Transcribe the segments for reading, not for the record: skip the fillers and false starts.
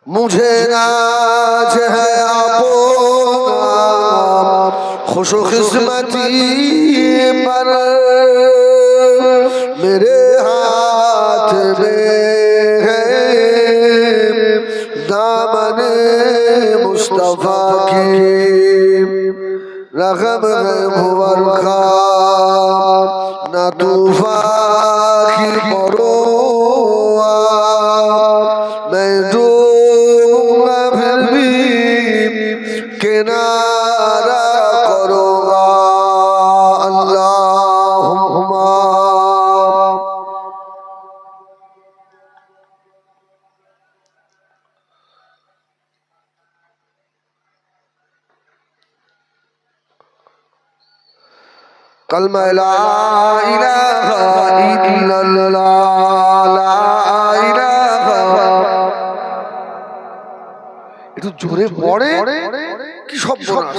मुझे नाज है आपो खुशकिस्मती पर मेरे हाथ में है दामने मुस्तफा की रगम है भुवर का न तूफा की परोआ मैं डूबूंगा फिर भी किनारा करूंगा अल्लाहुम्मा कलमा ला इलाहा इल्लल्लाह ला इलाहा একটু জোরে পড়ে কি সব বনাস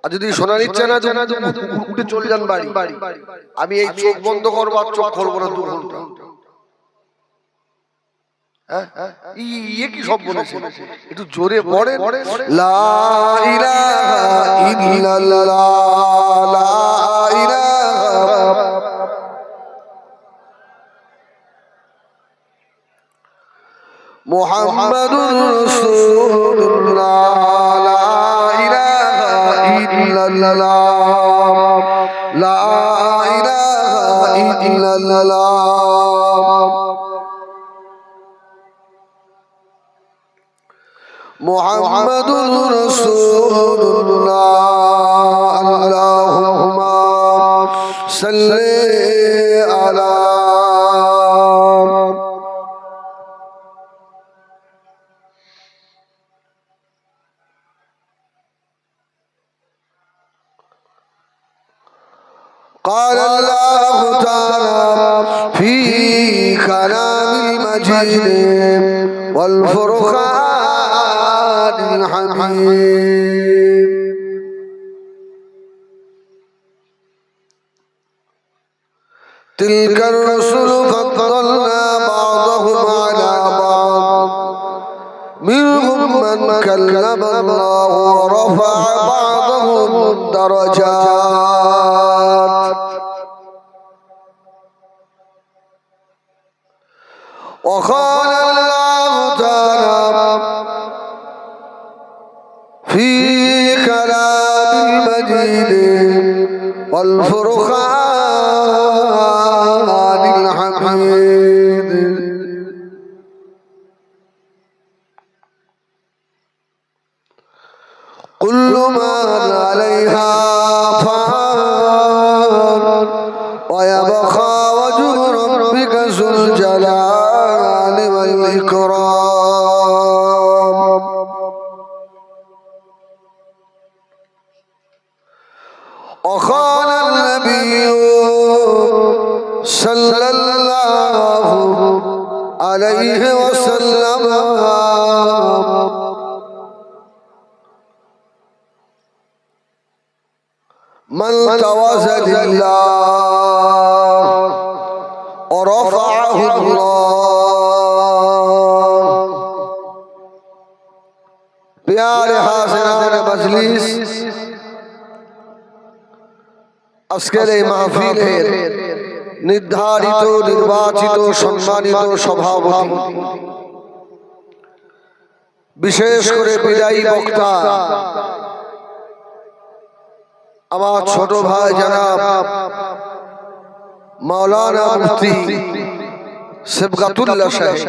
আর যদি শোনার ইচ্ছা না জানা উঠে চলে যান বাড়ি আমি এই চোখ বন্ধ করব আর চোখ খুলব না 2 ঘন্টা হ্যাঁ ইয়ে কি সব বলেছে একটু জোরে পড়ে লা ইলাহা ইল্লাল্লাহ লা ইলাহা মুহাম্মাদুর রাসূলুল্লাহ লা ইলাহা ইল্লাল্লাহ লা ইলাহা ইল্লাল্লাহ মুহাম্মাদুর রাসূলুল্লাহ আল্লাহুম্মা সাল্লি আলা قال الله تعالى في كلام المجيد والفرقان الحميد تلك الرسل فضلنا بعضهم على بعض منهم من كلم الله ورفع بعضهم درجات وقال الله تعالى في كلام المجيد والفرقان الحميد كل من عليها فان ويبقى وجه ربك ذو الجلال والإكرام وقال النبي صلى الله عليه وسلم من توازى لله ورفعه الله प्यारे हाज़िरान मजलिस আজকের এই মাহফিলের নির্ধারিত নির্বাচিত সম্মানিত সভাপতি বিশেষ করে বিদায়ী বক্তা আমার ছোট ভাই জনাব মাওলানা মুফতি সিবগাতুল্লাহ সাহেব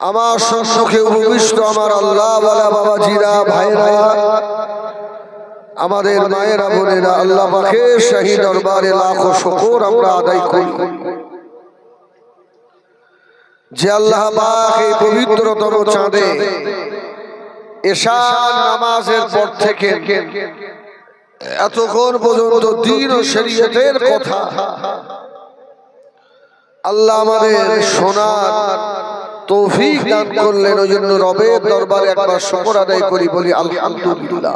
আমার সম্মুখে উপবিষ্ট আমার আল্লাহ ওয়ালা বাবাজিরা ভাইরা আমাদের মায়েরা বোনেরা আল্লাহ পাকের শাহী দরবারে লাখো শুকর আমরা আদায় করি যে আল্লাহ পাক এই পবিত্রতম চাঁদে এশার নামাজের পর থেকে এতক্ষণ পর্যন্ত দ্বীন ও শরীয়তের কথা আল্লাহ আমাদের শোনার তৌফিক দান করলেন। ওই জন্য রবের দরবারে একবার শুকর আদায় করি, বলি আলহামদুলিল্লাহ।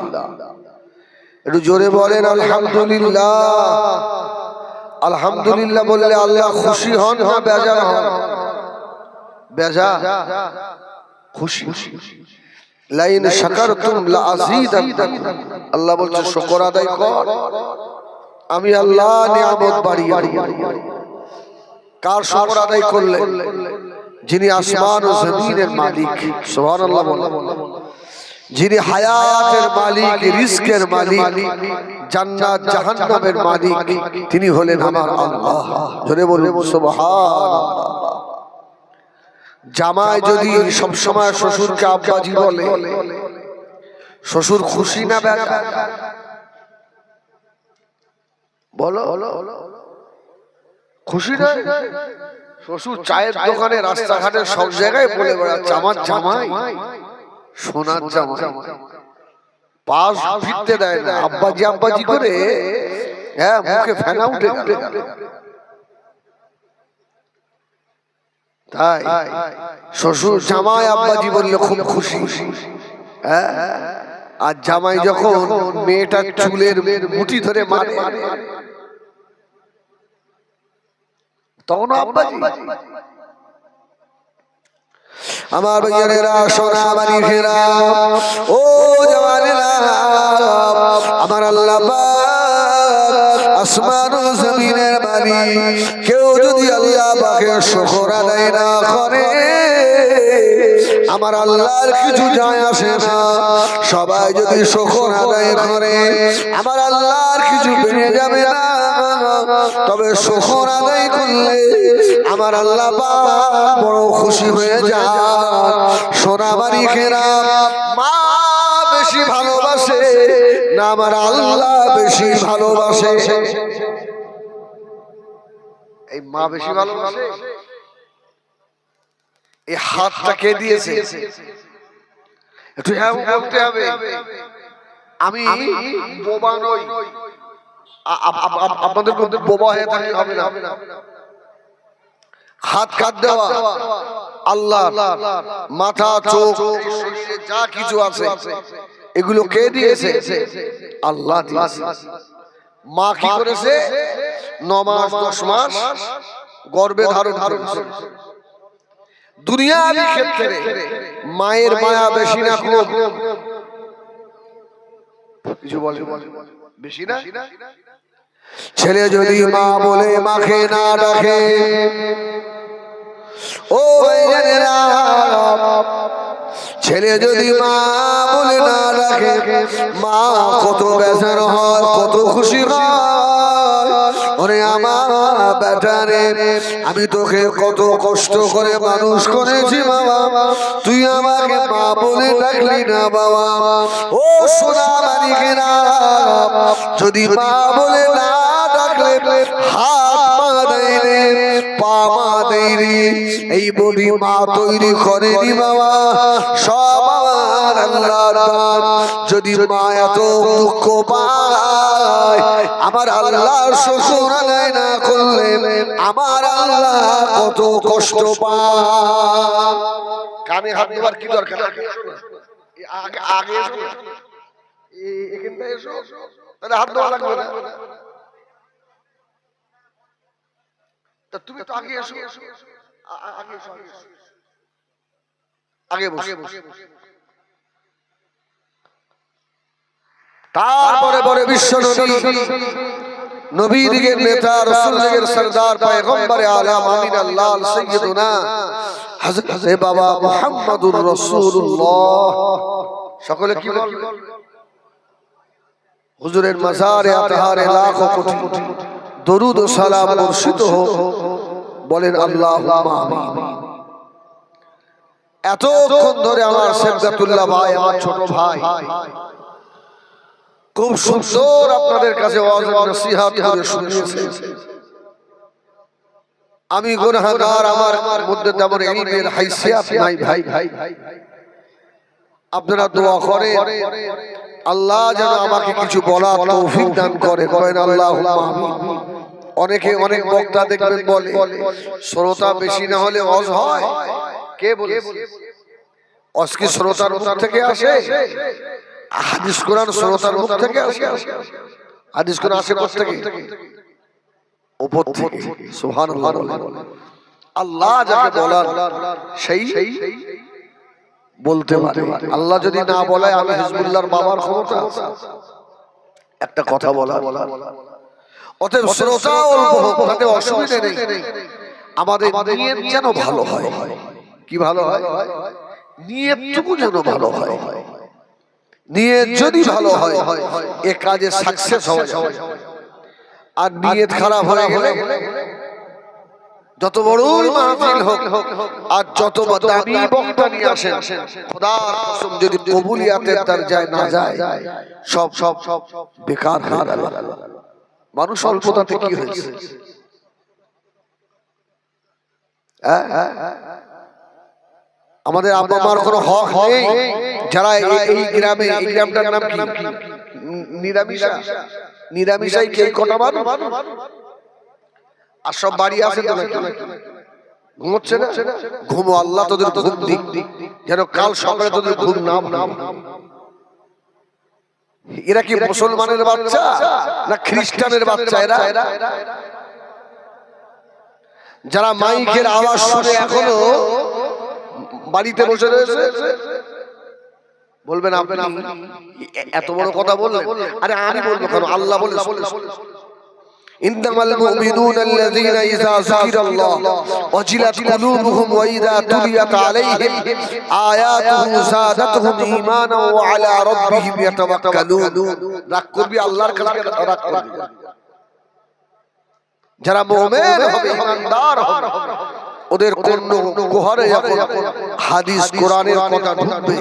একটু জোরে বলেন আলহামদুলিল্লাহ। আলহামদুলিল্লাহ বললে আল্লাহ খুশি হন না বেজার হন? বেজা খুশি। লাইন শাকারতুম লাযীদান্নাকুম, আল্লাহ বলছে শুকর আদায় কর, আমি আল্লাহ নিয়ামত বাড়িয়ে দেব। কার শুকর আদায় করলে? যিনি আসমান ও জমিনের মালিক, সুবহানাল্লাহ বলেন। যিনি হায়াতের মালিক, রিজকের মালিক, জান্নাত জাহান্নামের মালিক, তিনি হলেন আমার আল্লাহ। জোরে বলুন সুবহানাল্লাহ। জামাই যদি সব সময় শ্বশুরকে আব্বাজি বলে, শ্বশুর খুশি না বেজা? বলো খুশি না? শ্বশুর চায়ের দোকানে, রাস্তাঘাটে, সব জায়গায় বলে বেড়াচ্ছে আমার জামাই সোনার জামাই, পাশ ফিরতে দেয় না, আব্বাজি আব্বাজি করে, হ্যাঁ মুখে ফেনা উঠে গেল। তাই শ্বশুর জামাই আব্বাজি বললে খুব খুশি, হ্যাঁ। আর জামাই যখন মেয়েটার চুলের মুঠি ধরে মারে, তখন আব্বাজি। আমার ভাইয়েরা, সোনা মানিকেরা, ও জওয়ানেরা, আমার আল্লাহ পাক আসমান ও জমিনের মালিক। কেউ যদি আল্লাহ পাকের শুকর আদায় না করে, আমার আল্লাহর কিছু যায় আসে না। সবাই যদি শুকর আদায় করে, আমার আল্লাহর কিছু বেড়ে যাবে না। তবে শুকর আদায় করলে আমার আল্লাহ পাক বড় খুশি হয়ে যায়। সোনা মানিকেরা, মা বেশি ভালোবাসে না আমার আল্লাহ বেশি ভালোবাসে? এই মা বেশি ভালোবাসে। এই হাতটা কে দিয়েছে? একটু হ্যাঁ বলতে হবে। আমি বোবা নই, আপনাদের মধ্যে বোবা হয়ে থাকলে হবে না। হাত কাট দেওয়া আল্লাহ, মাথা চোখ শরীরে যা কিছু আছে এগুলো কে দিয়েছে? আল্লাহ দিয়েছে। মা কি করেছে? 9 মাস 10 মাস গর্ভে ধারণ করেছে। দুনিয়ার ক্ষেত্রে মায়ের মায়া বেশি না কম? কিছু বলে বেশি না? ছেলে যদি মা বলে মাকে না ডাকে, ও ভাইয়েরা, ছেলে যদি মা বলে না ডাকে, মা কত বেজার হয়, কত খুশি হয়। ওরে আমার বেটা রে, আমি তোকে কত কষ্ট করে মানুষ করেছি বাবা, তুই আমাকে মা বলে ডাকলি না বাবা। ও সোনা মানিকেরা, যদি মা বলে না ডাকলে হাত মা দেয় রে, পা মা দেয় রে, এই বডি মা তৈরি করেনি বাবা, সব আমার আল্লাহর দান। যদি মা এত দুঃখ পায়, আমার আল্লাহর শুকর আদায় না করলে আমার আল্লাহ কত কষ্ট পায়। কানে হাত দেওয়ার কি দরকার? আগে এসো, এখানটা এসো, তাহলে হাত দেওয়া লাগবে না। তুমি তো আগে এসো, আগে বসো। তারপরে বলে বিশ্ব নবী দিগের নেতা, রাসূল দিগের সরদার, পয়গম্বরে আলম, আমিন আল্লাহ সাইয়্যিদুনা হযরত বাবা মুহাম্মদুর রাসূলুল্লাহ। সকলে কি বলবে? হুজুরের মাজারে আতহারে লাখো কোটি দরুদ ও সালাম বর্ষিত হোক। বলেন আল্লাহুম্মা আমিন। এতক্ষণ ধরে আমার সেবগাতুল্লাহ ভাই, আমার ছোট ভাই, খুব সুন্দর আপনাদের কাছে ওয়াজ নসিহত করে শুনিয়েছে। আমি গুনাহগার, আমার মধ্যে তেমন ইলমের হাইসিয়ত নাই ভাই। আপনারা দোয়া করেন আল্লাহ যেন আমাকে কিছু বলার তৌফিক দান করে। করেন আল্লাহুম্মা আমিন। অনেকে অনেক বক্তা দেখবেন বলে শ্রোতা বেশি না হলে ওয়াজ হয়। কে বলেছে? ওয়াজ কি শ্রোতার মুখ থেকে আসে? হাদিস কোরআন শ্রোতার মুখ থেকে আসে? হাদিস কোরআন আসে কোথা থেকে? উপর থেকে। সুবহানাল্লাহ। আল্লাহ যাকে বলার সেই বলতে পারে। আল্লাহ যদি না বলে আমি হিজবুল্লাহর বাবার ক্ষমতা আছে একটা কথা বলা। অতএব শ্রোতা অল্প হোক তাতে অসুবিধা নেই, আমাদের নিয়ত যেন ভালো হয়। কি ভালো হয়? নিয়তটুকু যেন ভালো হয়। নিয়ত যদি ভালো হয় এ কাজে সাকসেস হওয়া যায়। আর নিয়ত খারাপ হয়ে গেলে যত বড় মাহফিল হোক আর যত দামি বক্তা নিয়ে আসেন, খোদার কসম যদি কবুলিয়াতের দরজায় না যায় সব বেকার হয়ে গেল। মানুষ অল্পতাতে কি হয়েছে? আমাদের আব্বা মার কোনো হক নেই? যারা এই গ্রামে, এই গ্রামটার নাম কি? নিরামিষা। নিরামিষাই কে কটা মানুষ? আর সব বাড়ি আছে তো নাকি? ঘুমোচ্ছে না? ঘুমো, আল্লাহ তোদের ঘুম দিক যেন কাল সকালে তোদের ঘুম না ভাঙে। এরা কি মুসলমানের বাচ্চা না খ্রিস্টানের বাচ্চা? এরা যারা মাইকের আওয়াজ শুনে এখনো বাড়িতে বসে রয়েছে, বলবেন আপনি এত বড় কথা বললেন। আরে আমি বলবো কেন? আল্লাহ বলে ইন্নামাল মুমিনুনা আল্লাযীনা ইযা যুকিরাল্লাহ ওয়াজিলাত কুলুবুহুম ওয়া ইযা তুলিয়াত আলাইহিম আয়াতুহু যাদাতুহুম ঈমানান ওয়া আলা রাব্বিহিম ইয়াতাওয়াক্কালুন। রাগ করবি আল্লাহর কাছে, রাগ করবি। যারা মুমিন হবে, ঈমানদার হবে, ওদের কোন কোহরে যখন হাদিস কোরআনের কথা ঢুকবে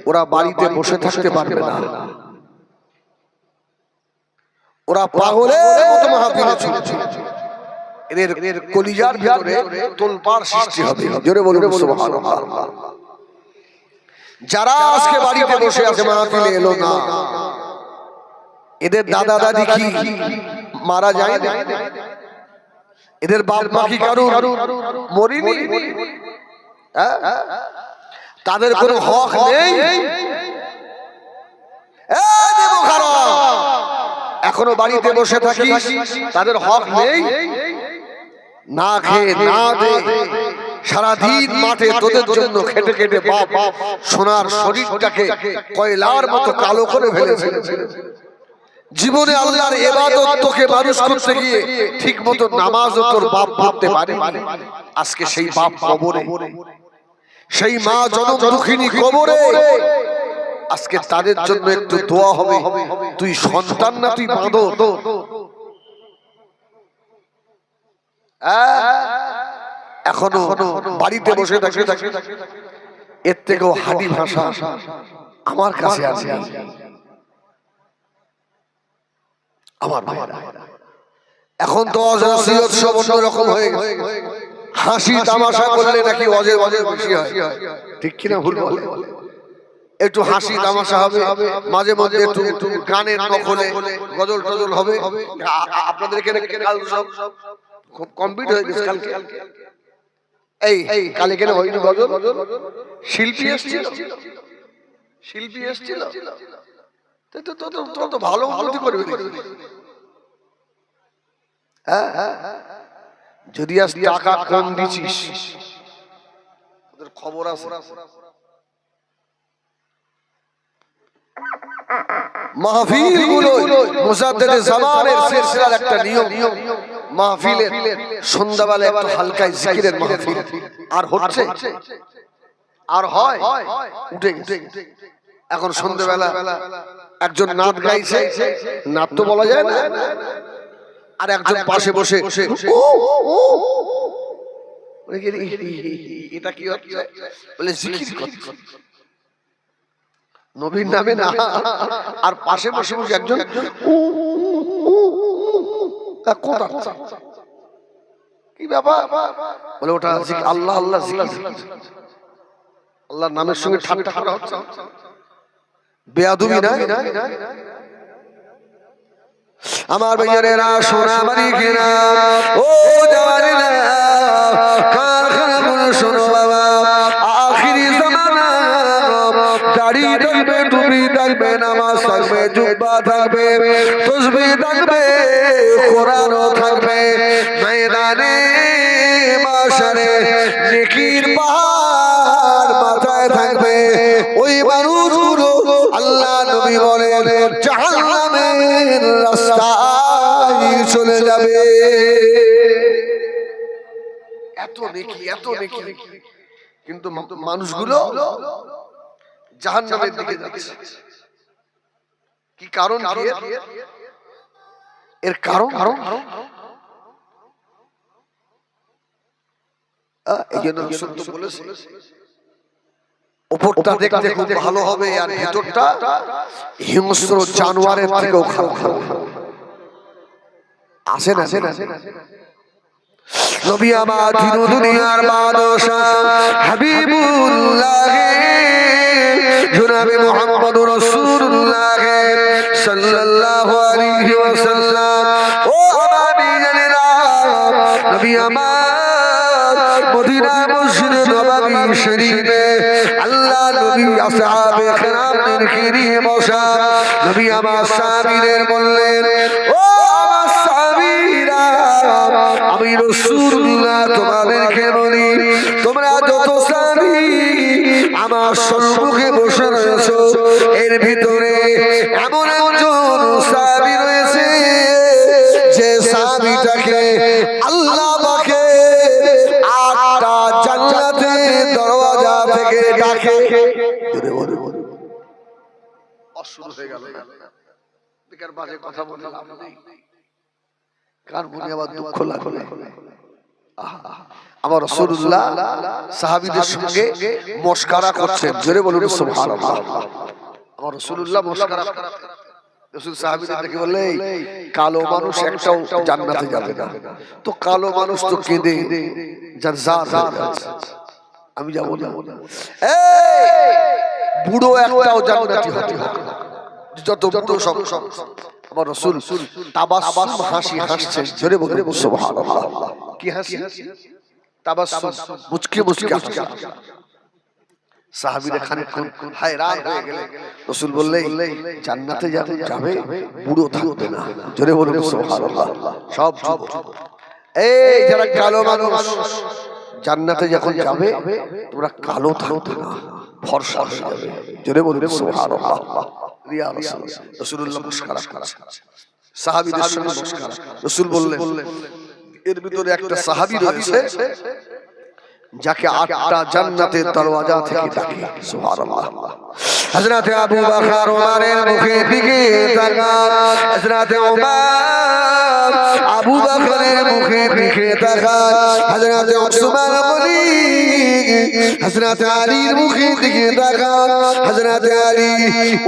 ওরা বাড়িতে বসে থাকতে পারবে না। ওরা পাগলের মতো মাহফিলে চলছে। এদের কলিজার ভিতরে তোলপাড় সৃষ্টি হবে। জোরে বলুন সুবহানাল্লাহ। যারা আজকে বাড়িতে বসে আছে মাহফিলে এলো না, এদের দাদা দাদি কি মারা যায় না? এদের বাপ মা কি কারুর মরিনি? তাদের কোনো হক নেই? এখনো বাড়িতে বসে থাকি, তাদের হক নেই? না খেয়ে না দে সারাদিন মাঠে তোদের জন্য খেটে খেটে বাপ সোনার শরীরটাকে কয়লার মতো কালো করে ফেলেছে। জীবনে আল্লাহর ইবাদত তোকে মানুষ করতে গিয়ে ঠিক মতো নামাজও তোর বাপ পড়তে পারে। আজকে সেই বাপ কবরে, সেই মা জনম দুঃখিনী কবরে। আজকে তাদের জন্য একটু দোয়া হবে। তুই সন্তান না তুই বাঁদর? এখনো বাড়িতে বসে থাকে। এর থেকেও হাঁটি ভাষা আমার কাছে আছে। আমার ভাইরা এখন তো অজনসিয়ত সব অন্যরকম হয়ে গেছে। হাসি তামাশা করলে নাকি অজের বেশি হয়। ঠিক কিনা ভুল বলে? একটু হাসি তামাশা হবে, মাঝে মাঝে একটু গানের নকলে গজল টজল হবে। আপনাদের এখানে কাল সব খুব কমপ্লিট হয়ে গেছে। কালকে এই কাল এখানে হয়নি গজল? শিল্পী এসেছিল তো ভালো উন্নতি করবে। যদি আজ টাকা কম দিছিস ওদের খবর আছে। মাহফিলগুলো মুজাদ্দিদে জামানের সিলসিলার একটা নিয়ম। মাহফিলের সন্ধ্যাবেলা একটু হালকা জিকিরের মাহফিল আর হচ্ছে আর হয় উঠে গেছে। এখন সন্ধ্যাবেলা একজন নাচ গাইছে, নাচ তো বলা যায় না, আর একজন পাশে বসে এটা কি হচ্ছে বলে জিকির করছে নবীর নামে না। আর পাশে বসে বসে একজন কি ব্যাপার বলে ওটা আল্লাহ আল্লাহ আল্লাহর নামের সঙ্গে ঠাট্টা করা হচ্ছে। বেয়াদবি না? আমার ভাইয়েরা সোনা মারি কিনা ও জানেনা কারখানা বলে শোনো বাবা, আখিরি জামানা দাড়ি থাকবে, টুপি থাকবে, নামাজ থাকবে, জুব্বা থাকবে, তাসবিহ থাকবে, কোরআনও থাকবে। ময়দানে মাশারে নেকির পাহাড় মাথায় থাকবে, ওই মানুষগুলো আল্লাহ নবী বলেন জাহান্নামের রাস্তায় চলে যাবে। এত নেকি, এত নেকি, কিন্তু মানুষগুলো জাহান্নামের দিকে যাচ্ছে। কি কারণ? এর কারণ এই জন্য রাসূল তো বলেছে উপরটা দেখতে খুব ভালো হবে আর ভিতরটা হিংস্র জানোয়ারের থেকেও খারাপ হবে। আসে না নবী আমার দিন দুনিয়ার বাদশা হাবিবুল্লাহ জনাবে মুহাম্মদুর রাসূলুল্লাহ সাল্লাল্লাহু আলাইহি ওয়াসাল্লাম। ও নবী জানেরা, নবী আমার মদিনা মসজিদে নববী শরীফে আল্লাহ নবী আসহাবে কেরামদেরকে নিয়ে বসা। নবী আমার সাহাবীদের বললেন, ও আমার সাহাবীরা, আমি রাসূলুল্লাহ তোমাদেরকে বলি, তোমরা যত সাহাবী আমার সম্মুখে বসে রয়েছো, এর ভিতরে এমন একজন সাহাবী রয়েছে যে সাহাবীটাকে আল্লাহ পাকে 8টা জান্নাতের দরওয়াজা থেকে ডাকে। অশুরু হয়ে গেল, বেকার বাজে কথা বলে লাভ নেই, কার মনে আবার দুঃখ লাগবে। আমার রাসূলুল্লাহ সাহাবীদের সঙ্গে মশকরা করছেন, জোরে বলুন সুবহানাল্লাহ। আমার রাসূলুল্লাহ মশকরা, রাসূল সাহাবীদের দেখে বললে কালো মানুষ একটাও জান্নাতে যাবে না, তো কালো মানুষ তো কেঁদে জারজার হয়ে যাচ্ছে, আমি যাব না। এই বুড়ো একটাও জান্নাতি হতে হবে, যত বুড়ো সব আমার রাসূল তাবাসসুম হাসি হাসছেন, জোরে বলুন সুবহানাল্লাহ। কি হাসি? তাবাসসুম, মুচকি মুচকি হাসি। সাহাবীরা খানিকক্ষণ হায়রান হয়ে গেলেন। রাসূল বললেন জান্নাতে যাবে বুড়ো থাকবে না, জোরে বলুন সুবহানাল্লাহ। সব এই যারা কালো মানুষ জান্নাতে যখন যাবে তোমরা কালো থাকবে না, ফর্সা হয়ে যাবে, জোরে বলুন সুবহানাল্লাহ। রিয়া রাসূলুল্লাহ মুশকারা সাহাবীদের সঙ্গে মুশকারা। রাসূল বললেন এর ভিতরে একটা সাহাবী রয়েছে যাকে 8টা জান্নাতের দরওয়াজা থেকে ডাকে, সুবহানাল্লাহ। হযরত আবু বকর ওমরের মুখের দিকে তাকান, হযরত ওমর আবু বকরের মুখের দিকে তাকান, হযরত উসমান বলি হযরত আলীর মুখের দিকে তাকান, হযরত আলী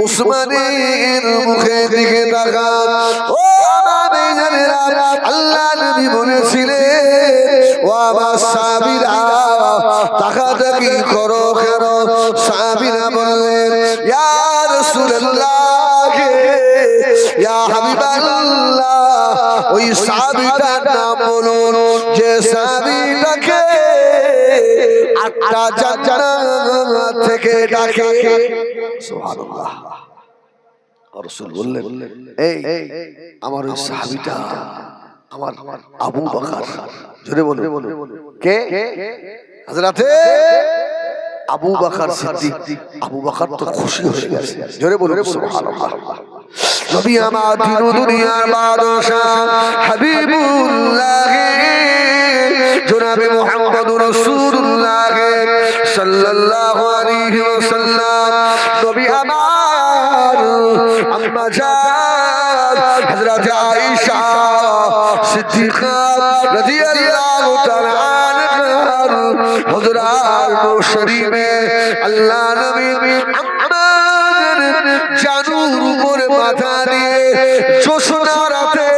উসমানের মুখের দিকে তাকান। ও আমার জানেরা, আল্লাহ নবী বলেছিলেন ও আমার সাহাবীরা তাকাতাকি করো কেন? সাহাবীরা বললেন ইয়া রাসূলুল্লাহ, ইয়া হাবিবাল্লাহ, ওই সাহাবীটার নাম বলুন যে সাহাবীটাকে 8টা জান্নাত থেকে ডাকে, সুবহানাল্লাহ। রাসূল বললেন এই আমার ওই সাহাবীটা আমার আবু বকর, জোরে বলুন কে? হযরতে আবু বকর সিদ্দিক। আবু বকর তো খুশি হয়ে গেছে, জোরে বলুন সুবহানাল্লাহ। নবী আমার দিন দুনিয়ার বাদশা হাবিবুল্লাহ জনাবে মুহাম্মদুর রাসূলুল্লাহ সাল্লাল্লাহু আলাইহি ওয়াসাল্লাম, নবী আমার আম্মা জান হযরত আয়েশা সিদ্দিকা রাদিয়াল্লাহু তাআলা আনহার হুজরার শরীফে আল্লাহ নবী আমার জানুর উপরে মাথা দিয়ে জোছনা রাতে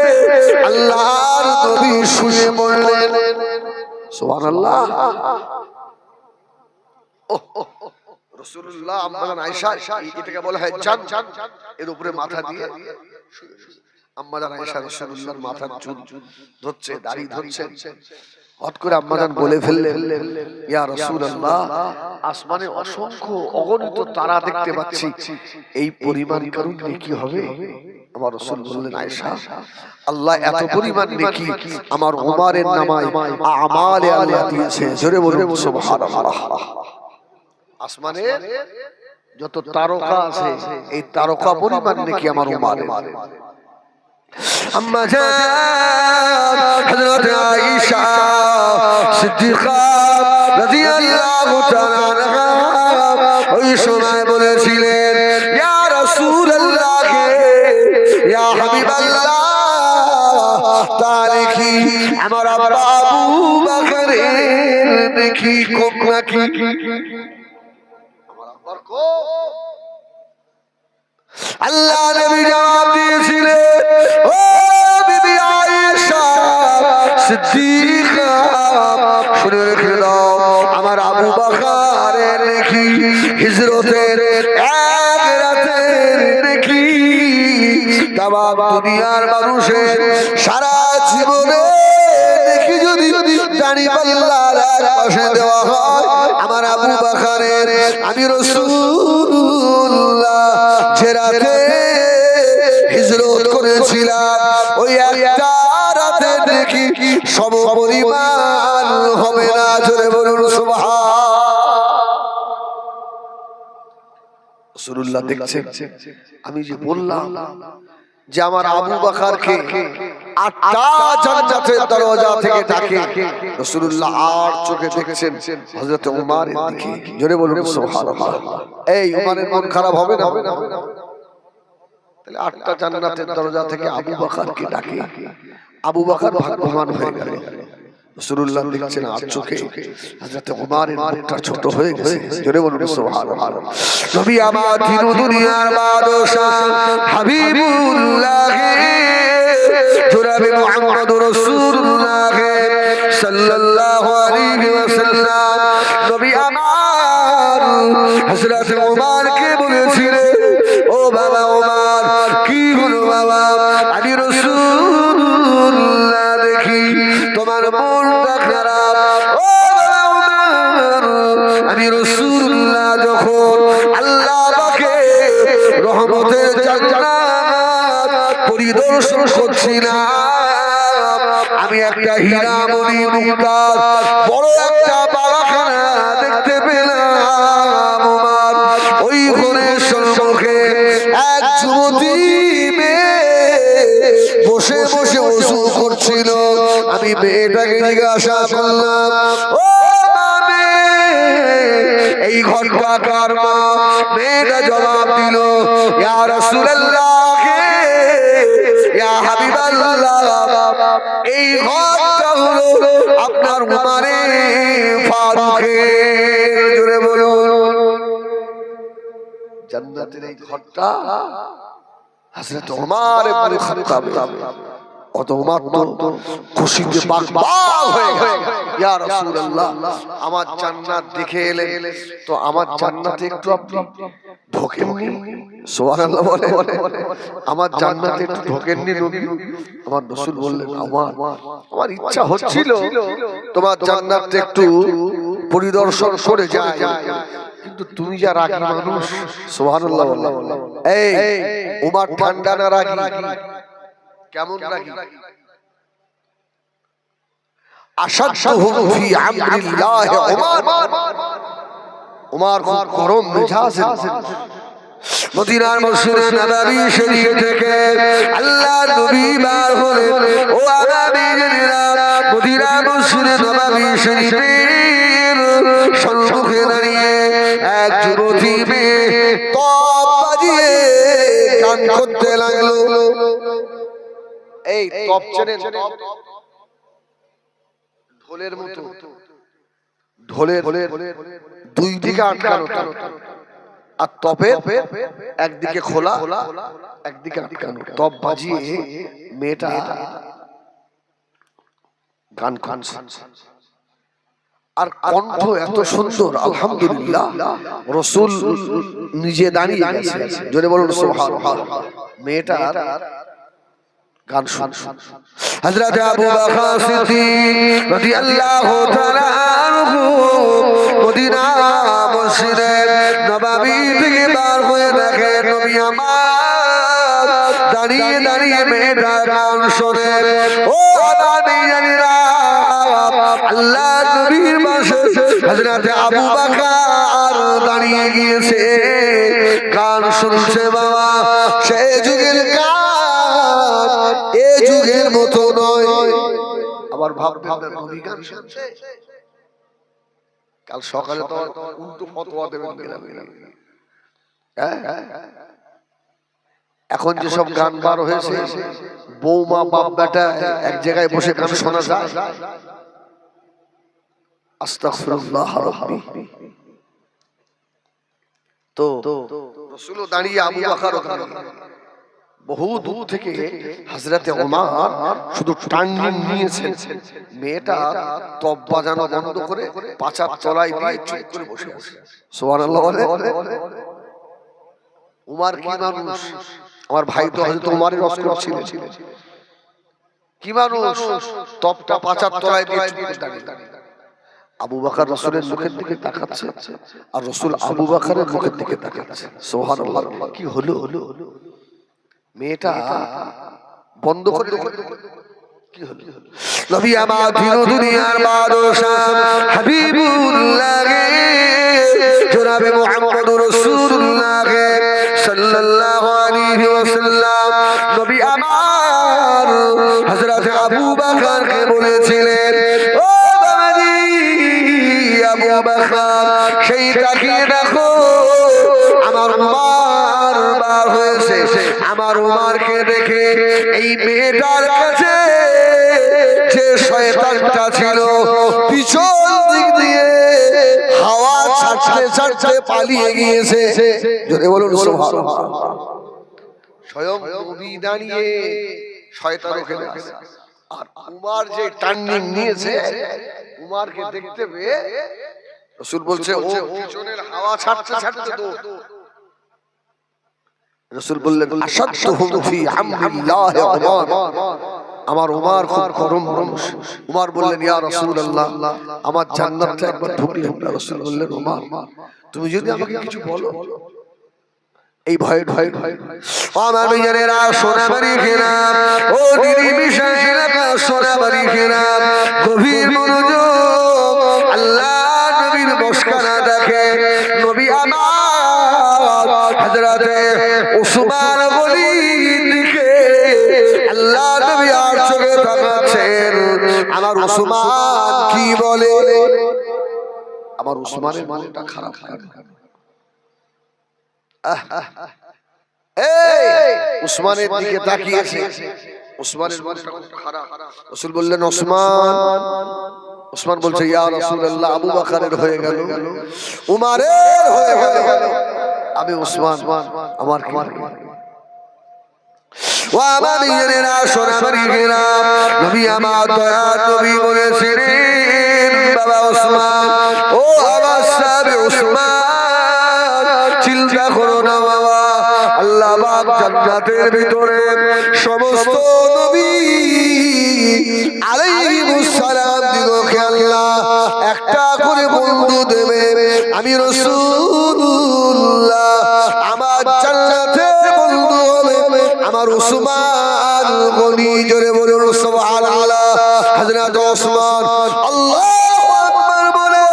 আল্লাহর নবী শুয়ে পড়লেন, সুবহানাল্লাহ। রাসূলুল্লাহ আম্মা জান আয়েশা, এটাকে বলা হয় জান, এর উপরে মাথা দিয়ে আম্মা জান আয়েশা রাসূলুল্লাহর মাথার চুল ধরছে, দাড়ি ধরছে। হঠাৎ করে আম্মা জান বলে ফেললেন ইয়া রাসূলুল্লাহ, আসমানে অসংখ্য অগণিত তারা দেখতে পাচ্ছি, এই পরিমাণ কারণ কি হবে? আমার রাসূল বললেন, আয়েশা, আল্লাহ এত পরিমাণ নেকি আমার উমারের নামায় আমালে আল্লাহ দিয়েছে। জোরে বলুন সুবহানাল্লাহ। আসমানে যত তারকা আছে এই তারকা পরিমাণ নেকি আমার উমারের। আম্মা জান হযরত আয়েশা সিদ্দিকা রাদিয়াল্লাহু তাআলা আনহা ওই সময় বলেছিলেন, ইয়া রাসূলুল্লাহ, ইয়া হাবিবাল্লাহ, তাহলে কি আমার আব্বা আবু বকরের নেকি কম নাকি? আমার আব্বার কম? আল্লাহ নবী জবাব দিয়েছিলেন, ও বিবি আয়েশা সিদ্দিকা, শুনে রেখে দাও, আমার আবু বকরের নেকি হিজরতের এক রাতের নেকি তামাম দুনিয়ার মানুষের সারা জীবনে নেকি যদি জানি আল্লাহর পাশে দেওয়া হয়, আমার আবু বকরের আমি রাসূলুল্লাহ যে রাতে হিজরত করেছিলাম ওই একটা রাতে নেকি সম পরিমাণ হবে না। জোরে বলুন সুবহানাল্লাহ। রাসূলুল্লাহ দেখছেন, আমি যে বললাম যে আমার আবু বকরকে 8টা জান্নাতের দরজা থেকে ডাকে, রাসূলুল্লাহ আর চোখে দেখছেন হযরত উমারের দিকে। জোরে বলুন সুবহানাল্লাহ। এই উমারের মন খারাপ হবে না? তাহলে 8টা জান্নাতের দরজা থেকে আবু বকরকে ডাকে, আবু বকর ভাগ্যবান হয়ে গেল। রাসূলুল্লাহ দেখছেন আর চোখে হযরত উমারের মুখটা ছোট হয়ে গেছে। জোরে বলুন সুবহানাল্লাহ। নবী আমার দিন দুনিয়ার বাদশা হাবিবুল্লাহ জনাবে মুহাম্মদুর রাসূলুল্লাহ সাল্লাল্লাহু আলাইহি ওয়াসাল্লাম নবী আমার হযরত উমারকে বলেছিলেন, ও বাবা উমার, কি হলো বাবা? আমি রাসূলুল্লাহ দেখি তোমার মনটা খারাপ। ও বাবা উমার, আমি রাসূলুল্লাহ যখন আল্লাহ পাকে রহমতের জান্নাত পরিদর্শন করছিলাম, আমি একটা হীরামণি মুক্তার বড় একটা বাগাখানা দেখতে পেলাম। উমার, ওই ঘরের সম্মুখে এক যুবতী মেয়ে বসে বসে ওযু করছিল। আমি মেয়েটাকে জিজ্ঞাসা করলাম, ও মা, এই ঘরটা কার মা? মেয়েটা জবাব দিল, ইয়া রাসূলুল্লাহ, ইয়া হাবিবাল্লাহ, এই ঘরটা হলো আপনার উমারে ফারুকের। জোরে বলুন, জান্নাতের এই ঘরটা হযরত উমার ইবনে খাত্তাব। অত উমার তো খুশিতে পাগল হয়ে গেল, ইয়া রাসূলুল্লাহ, আমার জান্নাত দেখে এলেন, তো আমার জান্নাতে একটু আপনি ঢোকেননি? সুবহানাল্লাহ বলে, আমার জান্নাতে একটু ঢোকেননি নবী? আমার রাসূল বললেন, আমার ইচ্ছা হচ্ছিল তোমার জান্নাতে একটু পরিদর্শন করে যায়, কিন্তু তুমি যা রাগী মানুষ। সুবহানাল্লাহ বলে, এই উমার ঠান্ডা না রাগী? কেমন রাগী? আশাদহুম ফি আমরিল্লাহ উমার, উমার খুব গরম মেজাজের। মদিনার মসজিদে নববী শরীফ থেকে আল্লাহর নবী বার হলেন। ও আরাবিরা, মদিনার মসজিদে নববী শরীফের সম্মুখে দাঁড়িয়ে এক যুবতী মেয়ে তপ বাজিয়ে গান করতে লাগলো। এই তপ চেনেন? ঢোলের মতো, ঢোলের দুই দিকে আটকানো, আর তপের একদিকে খোলা একদিকে আটকানো। তপ বাজিয়ে মেয়েটা গান গাইছে, আর কণ্ঠ এত সুন্দর, আলহামদুলিল্লাহ। রাসূল নিজে দাঁড়িয়ে গেছে। জোরে বলুন সুবহানাল্লাহ। মেয়েটা গান শুন। হযরত আবু বকর সিদ্দিক রাদিয়াল্লাহু তাআলা আনহু মদিনা মসজিদে নববী থেকে বার হয়ে দেখে নবী আমার দাঁড়িয়ে দাঁড়িয়ে মেয়েটা গান শোনে। ও জানিরা আল্লাহ নবীর পাশে হযরত আবু বকর দাঁড়িয়ে গিয়েছে, গান শুনছে। বাবা সেই যুগের গান এ যুগের মতো নয়। আবার ভাববেন নবী গান শুনছে, কাল সকালে তো উল্টো ফতোয়া দেবেন। এখন যেসব গান বার হয়েছে, বৌমা বাপ বেটা এক জায়গায় বসে গান শোনা যায়। আস্তাগফিরুল্লাহ রাব্বি। তো রাসূলও দাঁড়িয়ে, আবু বকর বহু দূর থেকে হযরতে ওমর শুধু টার্নিং নিয়েছেন, মেয়েটা তব বাজানো বন্ধ করে পাছার তলায় দিয়ে চুপ করে বসে আছে। সুবহানাল্লাহ বলে। উমর কি মানুষ, আমার ভাই তো হযরত ওমরের অস্কর ছিলেন। কি মানুষ, তবটা পাছার তলায় দিয়ে চুপ করে দাঁড়িয়ে। আবু বকর রাসূলের মুখের দিকে তাকাচ্ছে আর রাসূল আবু বকরের মুখের দিকে তাকাচ্ছে। সুবহানাল্লাহ। কি হলো? মেয়েটা বন্ধ করে কি হলো? নবী আমার দিন দুনিয়ার বাদশা হাবিবুল্লাহ জনাবে মুহাম্মদুর রাসূলুল্লাহ সাল্লাল্লাহু আলাইহি ওয়াসাল্লাম নবী আমার হযরত আবু বকরকে বলেছিলেন, ও বাবাজি আবু বকর, সেই তাকিয়ে দেখো আমার উমর বার হয়েছে। আমার উমরকে দেখে এই মেয়েটার কাছে যে শয়তানটা ছিল পিছন দিক দিয়ে হাওয়া ছাড়তে ছাড়তে পালিয়ে গিয়েছে। জোরে বলুন সুবহানাল্লাহ। স্বয়ং নবী দাঁড়িয়ে শয়তান ওখানে আছে, আর উমর যে টার্নিং নিয়েছে, উমরকে দেখতে পেয়ে রাসূল বলছে, ও পিছনের হাওয়া ছাড়তে ছাড়তে তো। রাসূল বললেন, আশাদতুহুম ফি আমরিল্লাহ উমর, আমার উমর খুব গরম মানুষ। উমর বললেন, ইয়া রাসূলুল্লাহ, আমার জান্নাতটা একবার ঢুকলে। রাসূল বললেন, উমর তুমি যদি আমাকে কিছু বলো, এই ভয় আমার মেয়েরা সোনাবাড়ি ঘেরা, ও দিদি মিশা এলাকা সোনাবাড়ি ঘেরা, গভীর মনোযোগ আল্লাহ নবীর মশকানা দেখে। নবী আমার হযরতে উসমান গনির দিকে আল্লাহ নবী আর চোখে তাকাচ্ছেন। আমার উসমান কি বলে? আমার উসমানের মনটা খারাপ লাগে। উসমানের দিকে তাকিয়েছে, উসমানের মনটা খুব খারাপ। রাসূল বললেন, উসমান। উসমান বলছে, ইয়া রাসূলুল্লাহ, আবু বকরের হয়ে গেল, উমরের হয়ে গেল, আমি উসমান, আমার কি? ও আমার মেয়েরা সোনাবাড়ি ঘেরা, নবী আমার দয়ার নবী বলেছিলেন, বাবা উসমান, ও আমার সাহাবী উসমান, চিন্তা করো না বাবা, আল্লাহ পাক জান্নাতের ভিতরে সমস্ত নবী আলাইহিস সালাম দিগকে আল্লাহ একটা করে বন্ধু দেবে। আমি রাসূলুল্লাহ, আমার জান্নাতের বন্ধু হবে আমার উসমান গনি। জোরে বলুন সুবহানাল্লাহ। হযরত উসমান আল্লাহু আকবার বলে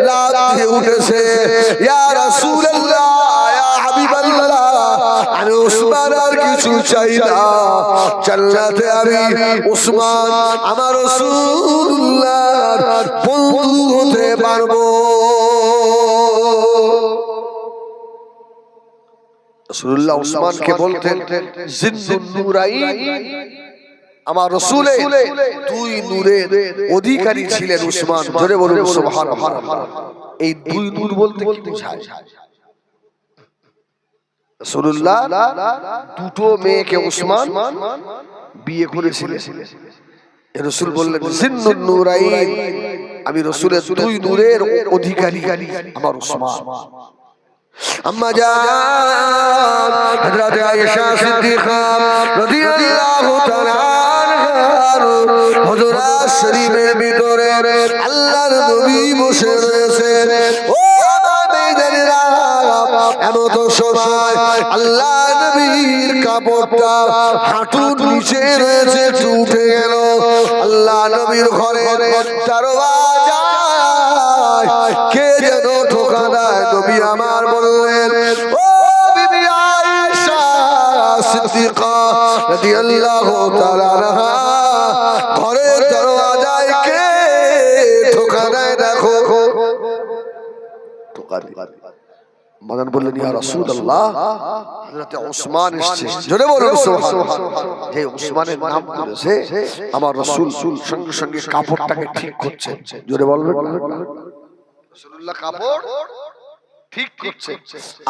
লাফ দিয়ে উঠেছে, ইয়া রাসূলুল্লাহ, ইয়া হাবিবাল্লাহ, আমি উসমান আর কিছু চাই না, জান্নাতে আমি উসমান আমার রাসূলুল্লাহর বন্ধু হতে পারবো। রাসূলুল্লাহ উসমানকে বলতেন জিন্নুন নুরাইন, আমার রাসূলের দুই নূরের অধিকারী ছিলেন উসমান। জোরে বলুন সুবহানাল্লাহ। এই দুই নূর বলতে কি বোঝায়? রাসূলুল্লাহ দুটো মেয়েকে উসমান বিয়ে করেছিলেন। রাসূল বললেন, জিন্নুন নুরাইন, আমি রাসূলের দুই নূরের অধিকারী আমার উসমান। আম্মা জান হযরত আয়েশা সিদ্দিকা রাদিয়াল্লাহু তাআলা আনহার হুজুরাত শরীফের ভিতরে আল্লাহর নবী বসে রয়েছেন। ও আমার মেয়েরা, এমন তো সময় আল্লাহ নবী নবীর কাপড়টা হাঁটুর নিচে রয়েছে, উঠে গেল। আল্লাহ নবীর ঘরের দরওয়াজা কে যেন ঠোকা দেয়। নবী আমার বললেন, ও বিবি আয়েশা সিদ্দিকা রাদিয়াল্লাহু তাআলা আনহা, ঘরের দরওয়াজায় কে ঠোকা দেয় দেখো। ঠোকা দেয়। মাদান বললেন, ইয়া রাসূলুল্লাহ, হযরত ওসমান এসেছে। জোরে বলুন সুবহানাল্লাহ। যে ওসমানের নাম করেছে, আমার রাসূল সঙ্গে সঙ্গে কাপড়টাকে ঠিক করছে। জোরে বলবেন রাসূলুল্লাহ কাপড় ঠিক করছে।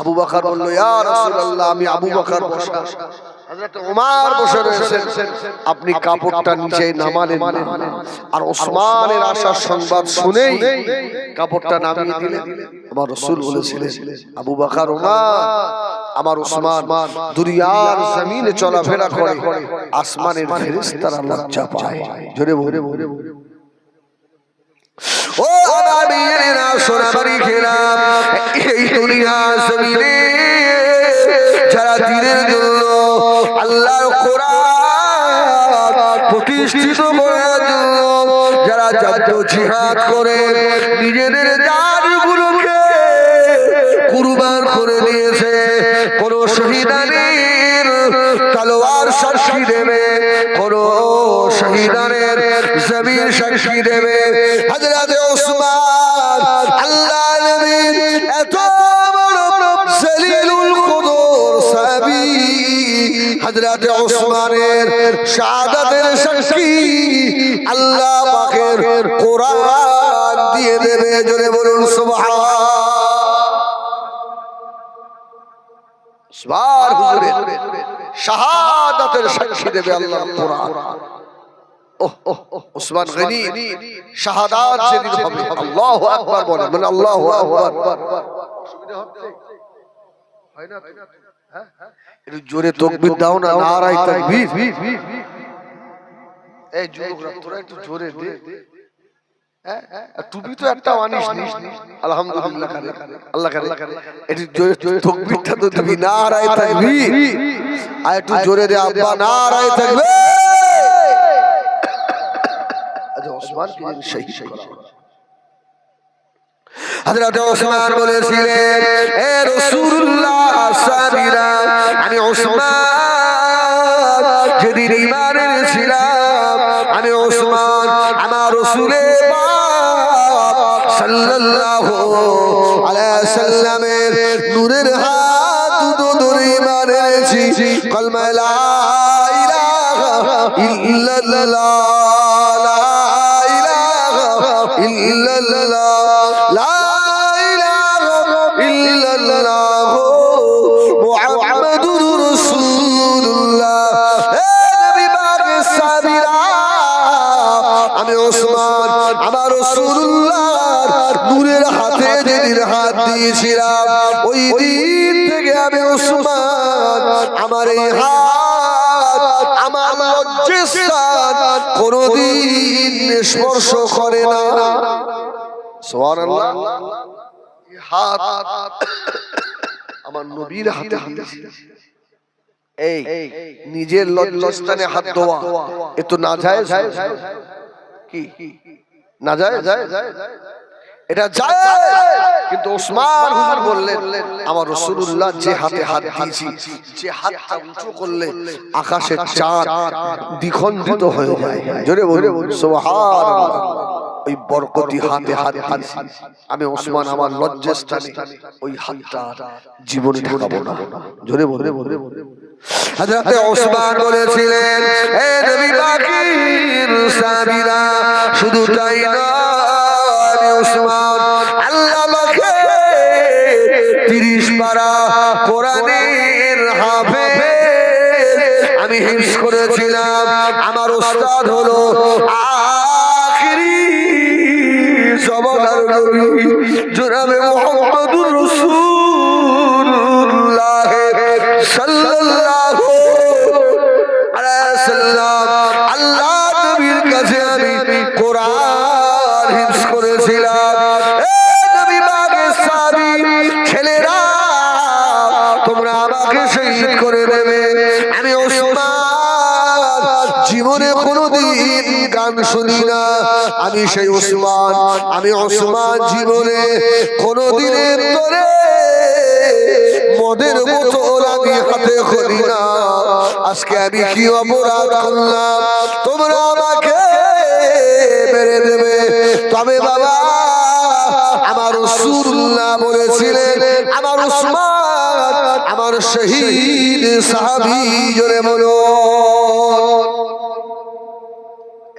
আবু বকর বলল, ইয়া রাসূলুল্লাহ, আমি আবু বকর বসা, হযরত ওমর বসে রয়েছেন, আপনি কাপড়টা নিচে নামালেন না। আর ওসমানের আসার সংবাদ শুনেই কাপড়টা নামিয়ে দিলেন। আমার রাসূল বলেছিলেন, আবু বকর, ওমর, আমার ওসমান দুনিয়ার জমিনে চলাফেরা করে, আসমানের ফেরেশতারা লজ্জা পায়। জোরে বলে ও নবীরা সোনাবাড়ি খেলাম, এই দুনিয়া জমিনে যারা দিনের জন্য আল্লাহর কোরআন প্রতিষ্ঠিত করার জন্য যারা জিহাদ করে নিজেদের জানগুলোকে কুরবান করে দিয়েছে, কোন শহীদানের তলোয়ার সাক্ষী দেবে, কোন শহীদানের জমিন সাক্ষী দেবে। হযরত ওসমান আল্লাহ নবীর এত বড় জলিলুল কদর সাহাবী, হযরত ওসমানের শাহাদাতের সাক্ষী আল্লাহ পাকের কোরআন দিয়ে দেবে। জোরে বলুন সুবহানাল্লাহ। সুবহান হুজুরের শাহাদাতের সাক্ষী দেবে আল্লাহর কোরআন। ওসমান গনি শাহাদাত যেদিন হবে, আল্লাহু আকবার বলেন, মানে আল্লাহু আকবার। অসুবিধা হচ্ছে? হয় না? হ্যাঁ, একটু জোরে তাকবীর দাও না, নারায়ে তাকবীর। এই যুবকরা তোরা একটু জোরে দে। হ্যাঁ, টুপি তো একটা আনিস নি, আলহামদুলিল্লাহ করে আল্লাহ করে। একটু জোরে তাকবীরটা তো দিবি, নারায়ে তাকবীর। আর একটু জোরে দে আব্বা, নারায়ে তাকবীর। ওসমান কে শহীদ করা হলো। হযরত ওসমান বলেছিলেন, এ রাসূলুল্লাহ সাবিরা, আমি ওসমান যেদিন ঈমান এনেছিলাম, আমি ওসমান আমার রাসূলের পাক সাল্লাল্লাহু আলাইহি সাল্লামের নূরের হাত দুটো ধরে ঈমান এনেছি। কলমা লা ইলাহা ইল্লাল্লাহ, আমি ওসমান আমার রাসূলুল্লাহর নূরের হাতে যেদিন হাত দিয়েছিলাম, ওই দিন থেকে আমি ওসমান আমার এই হাত আমার লজ্জাস্থান কোনদিন স্পর্শ করে না। সুবহানাল্লাহ। এই হাত আমার নবীর হাতে দিয়েছি। এই নিজের লজ্জাস্থানে হাত দেওয়া এ তো নাজায়েজ। কি নাজায়েজ? এটা জায়েজ, কিন্তু ওসমান হুজুর বললেন, আমার রাসূলুল্লাহ যে হাতে হাত দিয়েছি, যে হাতটা উঁচু করলে আকাশের চাঁদ দ্বিখণ্ডিত হয়ে যায়। জোরে বলুন সুবহানাল্লাহ। ওই বরকতি হাতে হাত দিয়েছি আমি ওসমান, আমার লজ্জাস্থানে ওই হাতটা জীবনে ঢাকাবো না। জোরে বলুন। হযরত ওসমান বলেছিলেন, হে নবী পাকের সাহাবীরা, শুধু তাই না, আমি ওসমান আল্লাহ পাকে 30 পারা কোরআনের হাফেজ আমি হিফজ করেছিলাম। আমার উস্তাদ হলো আখিরি জমানার নবী জনাবে মুহাম্মদুর রাসূলুল্লাহ সাল্লাল্লাহু আলাইহি ওয়াসাল্লাম। আল্লাহ নবীর কাছে আমি কোরআন হিফজ করেছিলাম। এ নবী পাকের সাহাবী ছেলেরা, তোমরা আমাকে শহীদ করে দেবে। গান শুনি না। আমি সেই ওসমান, আমি ওসমান জীবনে কোনদিনের ধরে মদের বোতল আমি হাতে করি না। আজকে আমি কি অপরাধ করলাম তোমরা আমাকে মেরে দেবে? তবে বাবা আমার রাসূলুল্লাহ বলেছিলেন আমার ওসমান আমার শহীদ সাহাবী, জোরে বলো।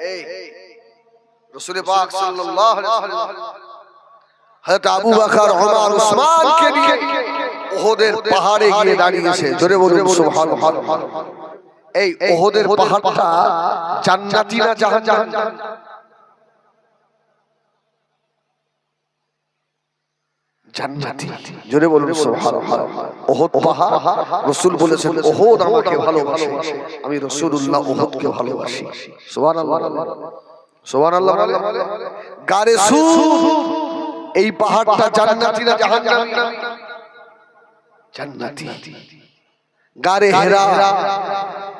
এই রাসূল পাক সাল্লাল্লাহু আলাইহি ওয়াসাল্লাম হযরত আবু বকর, ওমর, ওসমানকে নিয়ে উহুদের পাহাড়ে গিয়ে দাঁড়িয়েছে, জোরে বলুন সুবহানাল্লাহ। এই উহুদের পাহাড়টা জান্নাতি না জাহান্নামী? জান্নাতি, জোরে বলুন সুবহানাল্লাহ। উহুদ পাহাড়, রাসূল বলেছেন উহুদ আমাকে ভালোবাসে, আমি রাসূলুল্লাহ উহুদকে ভালোবাসি। সুবহানাল্লাহ, সুবহানাল্লাহ। গারে সুর, এই পাহাড়টা জান্নাতি না জাহান্নামী? জান্নাতি। গারে হেরা,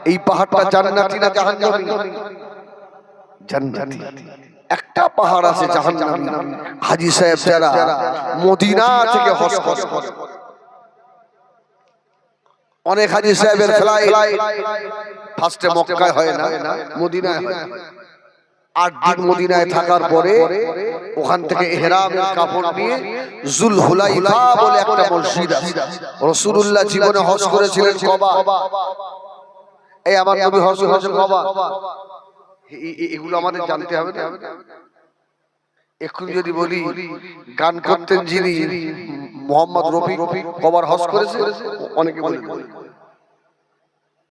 এই পাহাড়টা জান্নাতি না জাহান্নামী? জান্নাতি। একটা পাহাড় আছে জাহান্নামী। হাজী সাহেব যারা মদিনা থেকে হজ করে, অনেক হাজী সাহেবের ফ্লাইট ফার্স্টে মক্কায় হয় না, মদিনায় হয়। 8 দিন মদিনায় থাকার পরে ওখান থেকে ইহরামের কাপড় নিয়ে যুলহুলাইফা বলে একটা মসজিদ আছে। রাসূলুল্লাহ জীবনে হজ করেছিলেন কবা। এই আমার নবী হজ করেছেন কবা। এগুলো আমাদের জানতে হবে না? এখন যদি বলি গান করতেন যিনি মোহাম্মদ রফি, কবার হজ করেছে, অনেকে বলে